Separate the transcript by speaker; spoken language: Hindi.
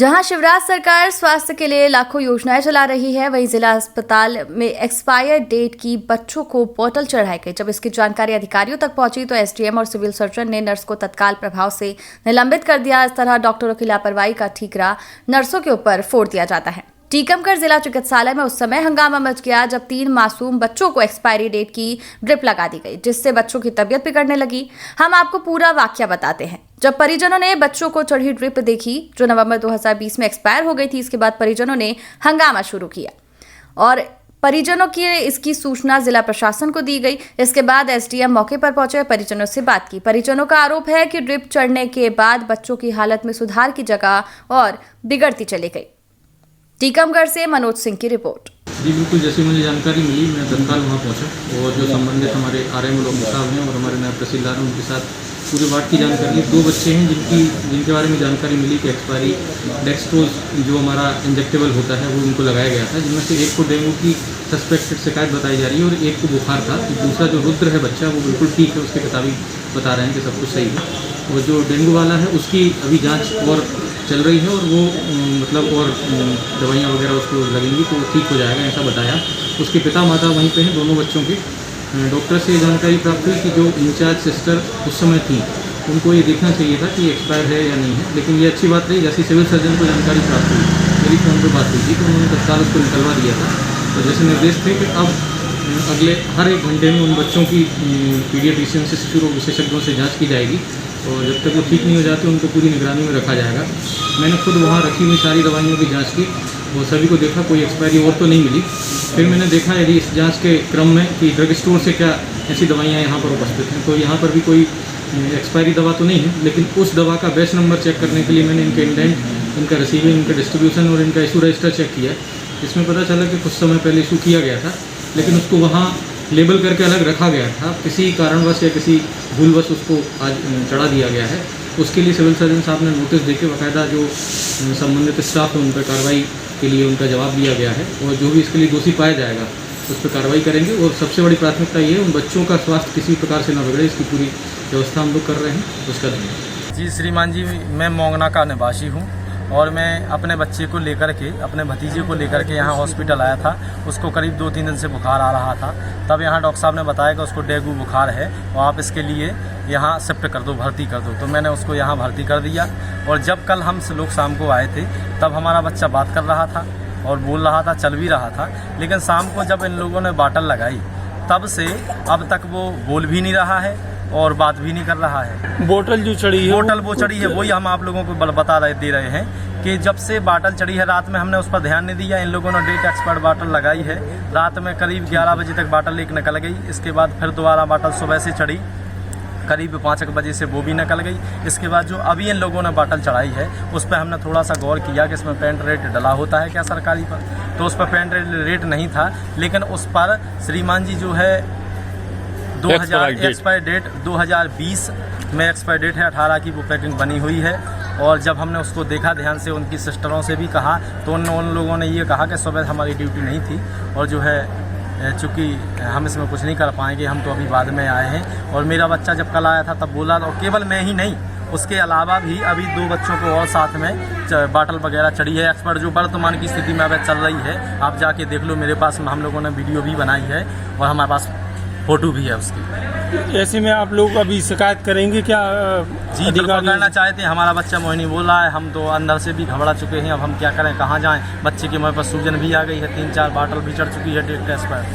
Speaker 1: जहां शिवराज सरकार स्वास्थ्य के लिए लाखों योजनाएं चला रही है, वहीं जिला अस्पताल में एक्सपायर डेट की बच्चों को बोतल चढ़ाई गई। जब इसकी जानकारी अधिकारियों तक पहुंची तो एसडीएम और सिविल सर्जन ने नर्स को तत्काल प्रभाव से निलंबित कर दिया। इस तरह डॉक्टरों की लापरवाही का ठीकरा नर्सों के ऊपर फोड़ दिया जाता है। टीकमगढ़ जिला चिकित्सालय में उस समय हंगामा मच गया जब 3 मासूम बच्चों को एक्सपायरी डेट की ड्रिप लगा दी गई, जिससे बच्चों की तबीयत बिगड़ने लगी। हम आपको पूरा वाकया बताते हैं। जब परिजनों ने बच्चों को चढ़ी ड्रिप देखी जो नवंबर 2020 में एक्सपायर हो गई थी, इसके बाद परिजनों ने हंगामा शुरू किया और परिजनों की इसकी सूचना जिला प्रशासन को दी गई। इसके बाद एसडीएम मौके पर पहुंचे, परिजनों से बात की। परिजनों का आरोप है कि ड्रिप चढ़ने के बाद बच्चों की हालत में सुधार की जगह और बिगड़ती चली गई। टीकमगढ़ से मनोज सिंह की रिपोर्ट।
Speaker 2: जी बिल्कुल, जैसे मुझे जानकारी मिली मैं तत्काल वहाँ पहुँचा और जो संबंधित हमारे आरएमओ लोग साहब हैं और हमारे नायब तहसीलदार हैं उनके साथ पूरे वार्ड की जानकारी ली। 2 बच्चे हैं जिनके बारे में जानकारी मिली कि एक्सपायरी डेक्सट्रोज जो हमारा इंजेक्टेबल होता है वो उनको लगाया गया था, जिनमें से एक को डेंगू की सस्पेक्टेड शिकायत बताई जा रही है और एक को बुखार था। दूसरा जो रुद्र है बच्चा वो बिल्कुल ठीक है, उसके पिता भी बता रहे हैं कि सब कुछ सही है। और जो डेंगू वाला है उसकी अभी जाँच और चल रही है और वो और दवाइयाँ वगैरह उसको लगेंगी तो ठीक हो जाएगा, ऐसा बताया। उसके पिता माता वहीं पे हैं दोनों बच्चों के। डॉक्टर से जानकारी प्राप्त हुई कि जो इंचार्ज सिस्टर उस समय थी उनको ये देखना चाहिए था कि एक्सपायर है या नहीं है, लेकिन ये अच्छी बात रही। जैसे सिविल सर्जन को जानकारी प्राप्त हुई, मेरी फ़ोन पर बात हुई थी तो उन्होंने तत्काल उसको निकलवा दिया था। तो जैसे निर्देश थे कि अब अगले हर 1 घंटे में उन बच्चों की पीडियाट्रिशियन से शिशु रोग विशेषज्ञों से जाँच की जाएगी और जब तक वो ठीक नहीं हो जाते उनको पूरी निगरानी में रखा जाएगा। मैंने खुद वहाँ रखी हुई सारी दवाइयों की जांच की और सभी को देखा, कोई एक्सपायरी और तो नहीं मिली। फिर मैंने देखा यदि इस जांच के क्रम में कि ड्रग स्टोर से क्या ऐसी दवाइयाँ यहाँ पर उपस्थित हैं, तो यहाँ पर भी कोई एक्सपायरी दवा तो नहीं है, लेकिन उस दवा का बैच नंबर चेक करने के लिए मैंने इनके इंडेंट, इनका रिसीविंग, इनका डिस्ट्रीब्यूशन और इनका इशू रजिस्टर चेक किया। इसमें पता चला कि कुछ समय पहले इशू किया गया था, लेकिन उसको वहाँ लेबल करके अलग रखा गया था। किसी कारणवश या किसी भूलवश उसको आज चढ़ा दिया गया है। उसके लिए सिविल सर्जन साहब ने नोटिस देके बाकायदा जो संबंधित स्टाफ है उन पर कार्रवाई के लिए उनका जवाब दिया गया है और जो भी इसके लिए दोषी पाया जाएगा उस पर कार्रवाई करेंगे। और सबसे बड़ी प्राथमिकता ये है उन बच्चों का स्वास्थ्य किसी प्रकार से न बिगड़े, इसकी पूरी व्यवस्था हम लोग कर रहे हैं। उसका धन्यवाद।
Speaker 3: जी श्रीमान जी, मैं मोंगना का निवासी हूँ और मैं अपने बच्चे को लेकर के, अपने भतीजे को लेकर के यहाँ हॉस्पिटल आया था। उसको करीब 2-3 दिन से बुखार आ रहा था। तब यहाँ डॉक्टर साहब ने बताया कि उसको डेंगू बुखार है और आप इसके लिए यहाँ शिफ्ट कर दो, भर्ती कर दो। तो मैंने उसको यहाँ भर्ती कर दिया और जब कल हम लोग शाम को आए थे तब हमारा बच्चा बात कर रहा था और बोल रहा था, चल भी रहा था। लेकिन शाम को जब इन लोगों ने बॉटल लगाई तब से अब तक वो बोल भी नहीं रहा है और बात भी नहीं कर रहा है।
Speaker 4: बोतल जो चढ़ी है,
Speaker 3: बोतल वो चढ़ी है, वही हम आप लोगों को दे रहे हैं कि जब से बाटल चढ़ी है रात में हमने उस पर ध्यान नहीं दिया। इन लोगों ने डेट एक्सपायर्ड बाटल लगाई है। रात में करीब 11 बजे तक बाटल एक निकल गई। इसके बाद फिर दोबारा बाटल सुबह से चढ़ी, करीब 5 बजे से वो भी निकल गई। इसके बाद जो अभी इन लोगों ने बाटल चढ़ाई है उस पर हमने थोड़ा सा गौर किया कि इसमें पेंट रेट डला होता है क्या सरकारी पर, तो उस पर पेंट रेट नहीं था। लेकिन उस पर श्रीमान जी जो है 2000 एक्सपायर डेट 2020 में एक्सपायर डेट है, 18 की वो पैकिंग बनी हुई है। और जब हमने उसको देखा ध्यान से, उनकी सिस्टरों से भी कहा तो उन लोगों ने ये कहा कि सुबह हमारी ड्यूटी नहीं थी और जो है चूँकि हम इसमें कुछ नहीं कर पाएंगे, हम तो अभी बाद में आए हैं। और मेरा बच्चा जब कल आया था तब बोला, और केवल मैं ही नहीं, उसके अलावा भी अभी 2 बच्चों को और साथ में बाटल वगैरह चढ़ी है एक्सपर्ट, जो वर्तमान की स्थिति में अब चल रही है। आप जाके देख लो, मेरे पास हम लोगों ने वीडियो भी बनाई है और हमारे पास फोटो भी है उसकी।
Speaker 4: ऐसे में आप लोग अभी शिकायत करेंगे क्या?
Speaker 3: जी बिल्कुल करना चाहते हैं। हमारा बच्चा मोहिनी बोल रहा है, हम तो अंदर से भी घबरा चुके हैं। अब हम क्या करें, कहाँ जाएं? बच्चे के मुँह पर सूजन भी आ गई है, 3-4 बाटल भी चढ़ चुकी है डेट एक्सपायर।